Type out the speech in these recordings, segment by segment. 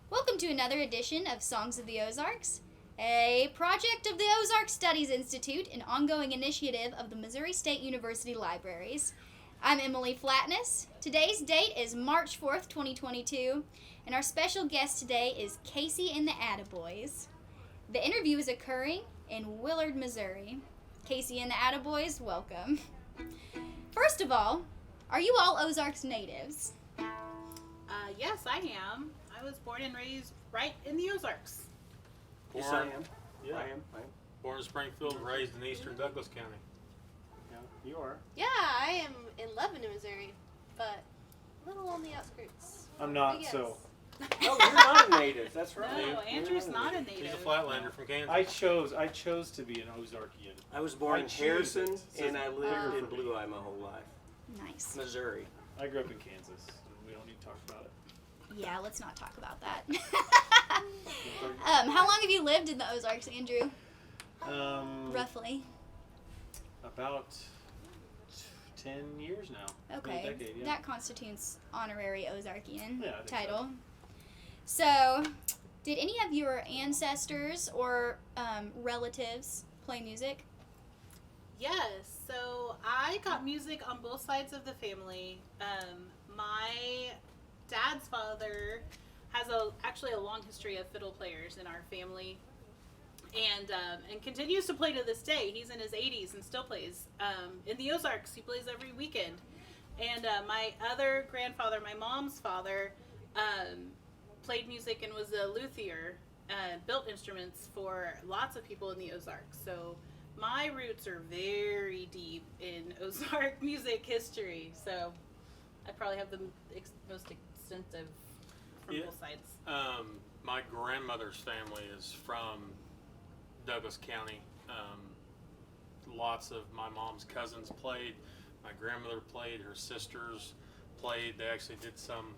Welcome to another edition of Songs of the Ozarks, a project of the Ozark Studies Institute, an ongoing initiative of the Missouri State University Libraries. I'm Emalee Flatness. Today's date is March 4th, 2022, and our special guest today is Casey and the Atta Boys. The interview is occurring in Willard, Missouri. Casey and the Atta Boys, welcome. First of all, are you all Ozarks natives? Yes, I am. I was born and raised right in the Ozarks. Yes, I am. Yeah. I am. Born in Springfield, raised in eastern Douglas County. Yeah, you are. Yeah, I am in Lebanon, Missouri, but a little on the outskirts. I'm not, But yes. so. No, you're not a native. That's right. No, Andrew's not a He's a native. Flatlander from Kansas. I chose to be an Ozarkian. I was born I in choose Harrison, it. It's and I lived bigger in for me. Blue Eye my whole life. Nice. Missouri. I grew up in Kansas. We don't need to talk about it. Yeah, let's not talk about that. How long have you lived in the Ozarks, Andrew? Roughly. About 10 years now. Okay. A decade, yeah. That constitutes honorary Ozarkian Yeah, I think title. So, did any of your ancestors or relatives play music? Yes, so I got music on both sides of the family. My dad's father has actually a long history of fiddle players in our family, and continues to play to this day. He's in his 80s and still plays in the Ozarks. He plays every weekend. And my other grandfather, my mom's father, played music and was a luthier, built instruments for lots of people in the Ozarks. So my roots are very deep in Ozark music history. So I probably have the most extensive from Yeah. both sides. My grandmother's family is from Douglas County. Lots of my mom's cousins played. My grandmother played. Her sisters played. They actually did some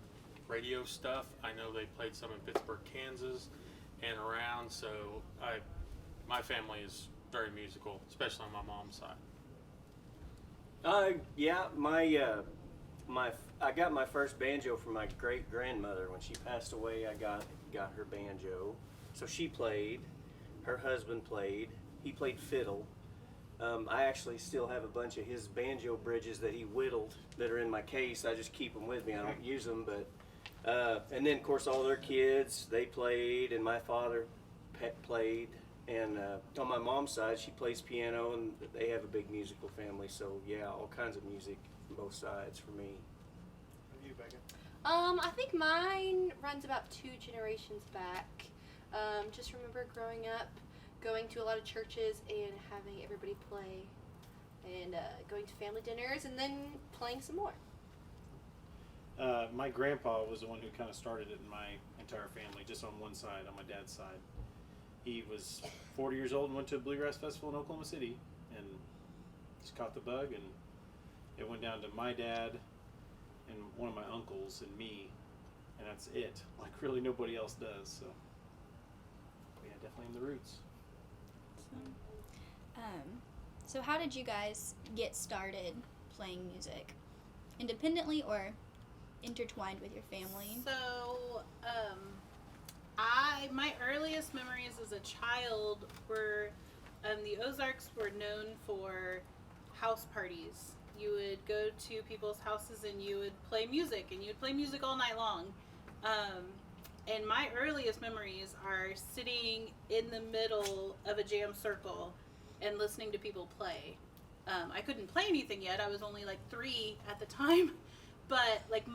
radio stuff. I know they played some in Pittsburgh, Kansas, and around. So my family is very musical, especially on my mom's side. Yeah, I got my first banjo from my great grandmother. When she passed away, I got her banjo. So she played. Her husband played. He played fiddle. I actually still have a bunch of his banjo bridges that he whittled that are in my case. I just keep them with me. I don't use them, but and then of course all their kids, they played, and my father played. And on my mom's side, she plays piano, and they have a big musical family. So yeah, all kinds of music from both sides for me. How are you, Becca? I think mine runs about 2 generations back. Just remember growing up, going to a lot of churches and having everybody play, and going to family dinners, and then playing some more. My grandpa was the one who kind of started it in my entire family, just on one side, on my dad's side. He was 40 years old and went to a bluegrass festival in Oklahoma City and just caught the bug, and it went down to my dad and one of my uncles and me, and that's it. Like, really nobody else does, so yeah, definitely in the roots. So how did you guys get started playing music? Independently or intertwined with your family? So, my earliest memories as a child were, the Ozarks were known for house parties. You would go to people's houses and you would play music, and you would play music all night long. And my earliest memories are sitting in the middle of a jam circle and listening to people play. I couldn't play anything yet. I was only like 3 at the time. But like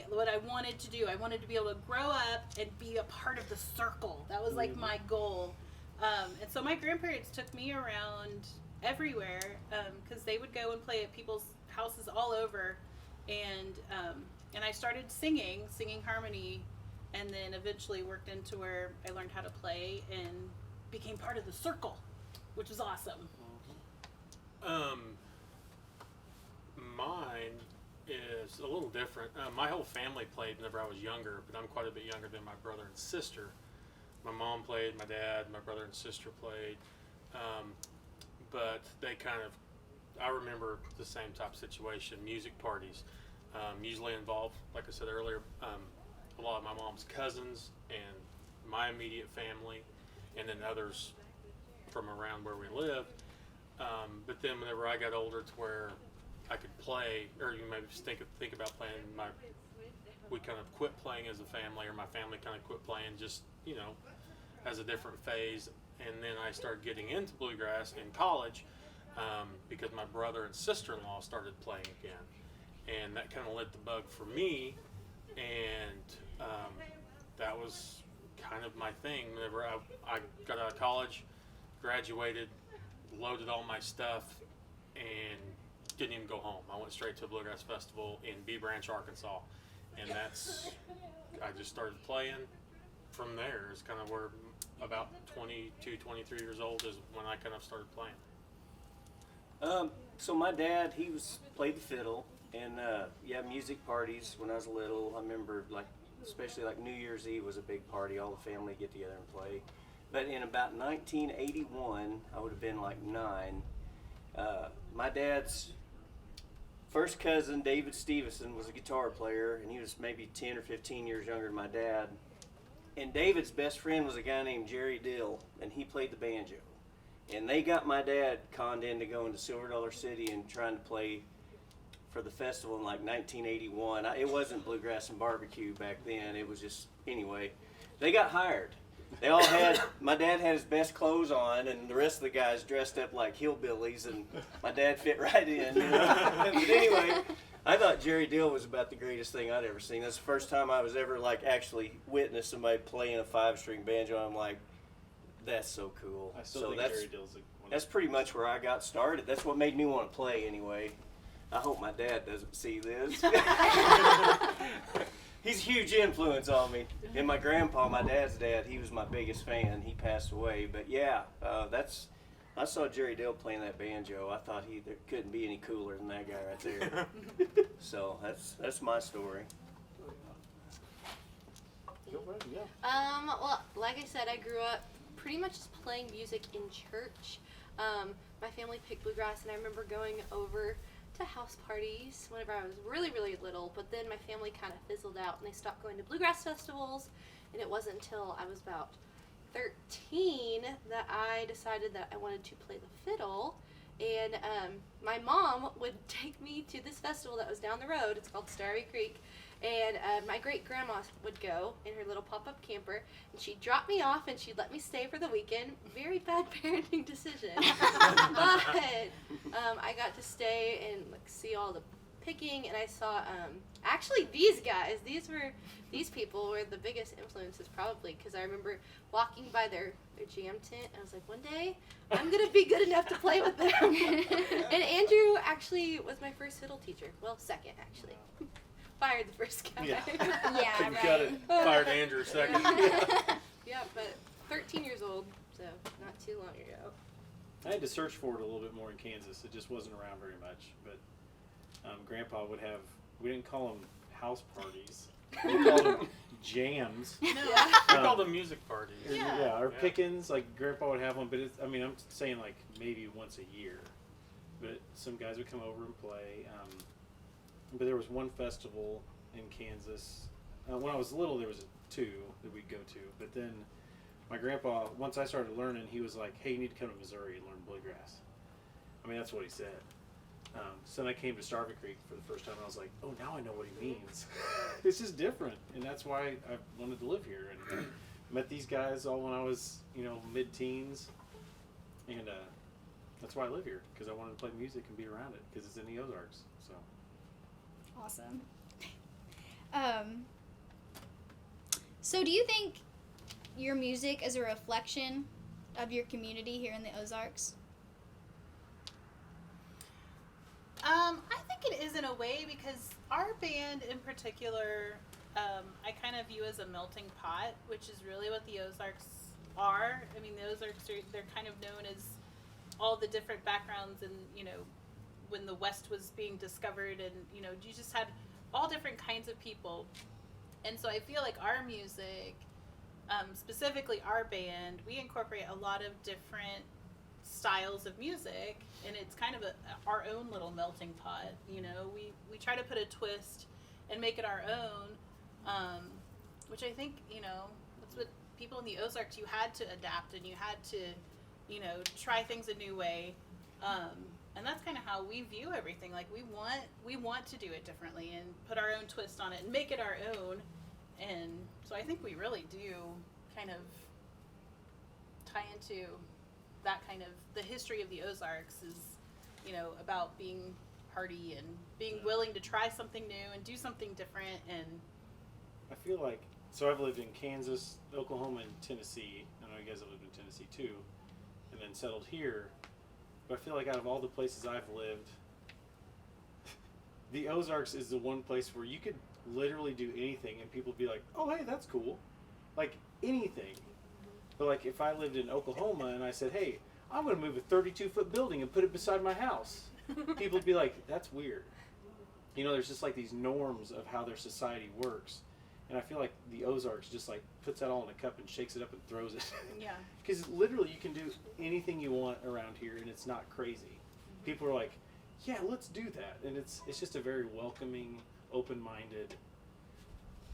what I wanted to do, I wanted to be able to grow up and be a part of the circle. That was like my goal. And so my grandparents took me around everywhere, because they would go and play at people's houses all over. And I started singing harmony, and then eventually worked into where I learned how to play and became part of the circle, which was awesome. Mine is a little different. My whole family played whenever I was younger, but I'm quite a bit younger than my brother and sister. My mom played, my dad, my brother and sister played, but they kind of, I remember the same type of situation, music parties, usually involve, like I said earlier, a lot of my mom's cousins and my immediate family, and then others from around where we lived. But then whenever I got older to where I could play, or you maybe just think about playing, we kind of quit playing as a family, or my family kind of quit playing just, as a different phase. And then I started getting into bluegrass in college because my brother and sister-in-law started playing again. And that kind of lit the bug for me, and that was kind of my thing. Whenever I got out of college, graduated, loaded all my stuff, and didn't even go home. I went straight to a bluegrass festival in Bee Branch, Arkansas, and I just started playing from there. It's kind of where about 22, 23 years old is when I kind of started playing. So my dad, played the fiddle, and music parties when I was little. I remember especially New Year's Eve was a big party. All the family get together and play. But in about 1981, I would have been 9. My dad's first cousin, David Stevenson, was a guitar player, and he was maybe 10 or 15 years younger than my dad. And David's best friend was a guy named Jerry Dill, and he played the banjo. And they got my dad conned into going to Silver Dollar City and trying to play for the festival in 1981. It wasn't Bluegrass and Barbecue back then. It was just, anyway, they got hired. They all had, my dad had his best clothes on, and the rest of the guys dressed up like hillbillies, and my dad fit right in. But anyway, I thought Jerry Dill was about the greatest thing I'd ever seen. That's the first time I was ever actually witnessed somebody playing a 5-string banjo. I'm like, that's so cool. I still think Jerry Dill's that's pretty much where I got started. That's what made me want to play anyway. I hope my dad doesn't see this. He's a huge influence on me. And my grandpa, my dad's dad, he was my biggest fan. He passed away. But yeah, I saw Jerry Dill playing that banjo. I thought there couldn't be any cooler than that guy right there. So that's my story. Well, like I said, I grew up pretty much just playing music in church. My family picked bluegrass, and I remember going over to house parties whenever I was really, really little, but then my family kind of fizzled out, and they stopped going to bluegrass festivals, and it wasn't until I was about 13 that I decided that I wanted to play the fiddle. And my mom would take me to this festival that was down the road. It's called Starry Creek. And my great-grandma would go in her little pop-up camper, and she'd drop me off, and she'd let me stay for the weekend. Very bad parenting decision. But I got to stay and see all the picking, and I saw actually these guys. These people were the biggest influences probably, because I remember walking by their jam tent, and I was like, one day I'm gonna be good enough to play with them. And Andrew actually was my first fiddle teacher. Well, second actually. Fired the first guy. Yeah. Yeah, Got it. right. Fired Andrew second. Yeah, but 13 years old, so not too long ago. I had to search for it a little bit more in Kansas. It just wasn't around very much. But Grandpa would have, we didn't call them house parties. We called them jams. No. We called them music parties. Yeah, or Yeah. pickings. Grandpa would have one, but I'm saying maybe once a year. But some guys would come over and play. But there was one festival in Kansas. When I was little, there was 2 that we'd go to. But then my grandpa, once I started learning, he was like, hey, you need to come to Missouri and learn bluegrass. That's what he said. So then I came to Starving Creek for the first time, and I was like, oh, now I know what he means. This is different. And that's why I wanted to live here. And met these guys all when I was, mid-teens. And that's why I live here, because I wanted to play music and be around it, because it's in the Ozarks. So. Awesome. So do you think your music is a reflection of your community here in the Ozarks? I think it is in a way, because our band in particular, I kind of view as a melting pot, which is really what the Ozarks are. The Ozarks they're kind of known as all the different backgrounds, and when the West was being discovered, and you just had all different kinds of people. And so I feel like our music, specifically our band, we incorporate a lot of different styles of music, and it's kind of our own little melting pot. We try to put a twist and make it our own. which I think, that's what people in the Ozarks, you had to adapt and you had to, try things a new way. And that's kind of how we view everything. Like we want to do it differently and put our own twist on it and make it our own. And so I think we really do kind of tie into that kind of, the history of the Ozarks is, about being hardy and being willing to try something new and do something different. And I feel like, so I've lived in Kansas, Oklahoma, and Tennessee. I know you guys have lived in Tennessee too, and then settled here. But I feel like out of all the places I've lived, the Ozarks is the one place where you could literally do anything and people would be like, oh, hey, that's cool. Like, anything. But, like, if I lived in Oklahoma and I said, hey, I'm going to move a 32-foot building and put it beside my house, people would be like, that's weird. There's just, like, these norms of how their society works. And I feel like the Ozarks just, like, puts that all in a cup and shakes it up and throws it. yeah. Because literally you can do anything you want around here and it's not crazy. Mm-hmm. People are like, yeah, let's do that. And it's just a very welcoming, open-minded,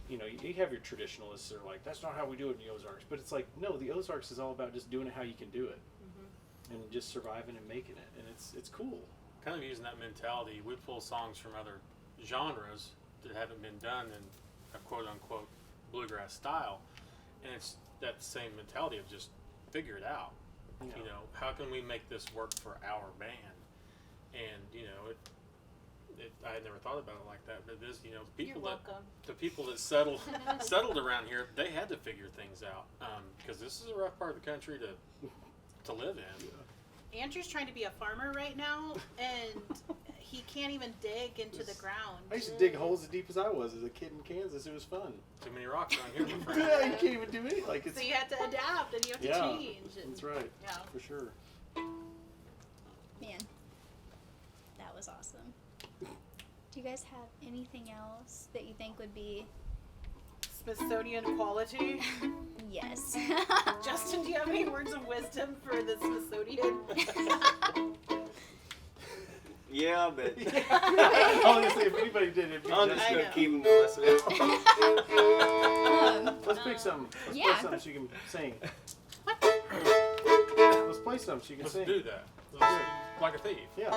you have your traditionalists that are like, that's not how we do it in the Ozarks. But it's like, no, the Ozarks is all about just doing it how you can do it. Mm-hmm. And just surviving and making it. And it's cool. Kind of using that mentality, we pull songs from other genres that haven't been done in a quote-unquote bluegrass style. And it's that same mentality of just figure it out. Yeah. How can we make this work for our band? And, I had never thought about it like that, but it is, the people that settled around here, they had to figure things out, because this is a rough part of the country to live in. Yeah. Andrew's trying to be a farmer right now, and he can't even dig into the ground. I used to dig holes as deep as I was as a kid in Kansas. It was fun. Too many rocks around here, my friend. Yeah, you can't even do anything. Like, so you have to adapt, and you have to change. And, that's right. Yeah. For sure. Man, that was awesome. Do you guys have anything else that you think would be... Smithsonian quality? Yes. Justin, do you have any words of wisdom for the Smithsonian? Yeah, but Honestly, if anybody did, it'd be I'm just just I going know. to keep them to myself. Let's pick some. Let's yeah. play something so you can sing. Let's play something so you can Let's sing. do that. Let's, like a thief. Yeah.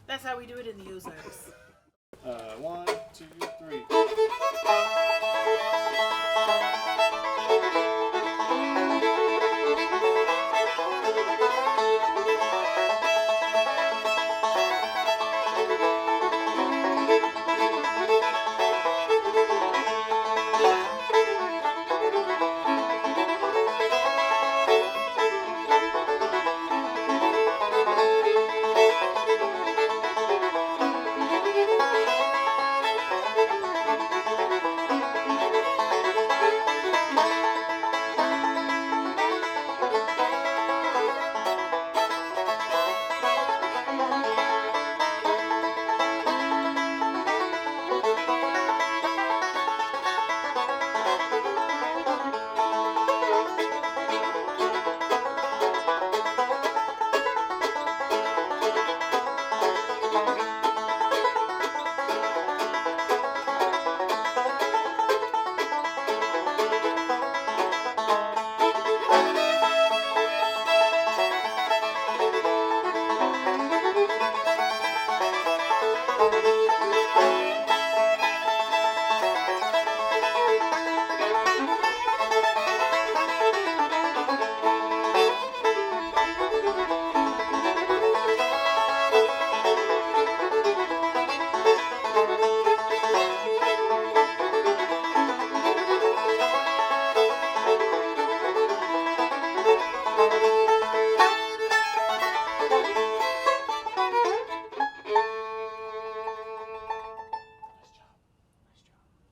That's how we do it in the Ozarks. 1, 2, 3.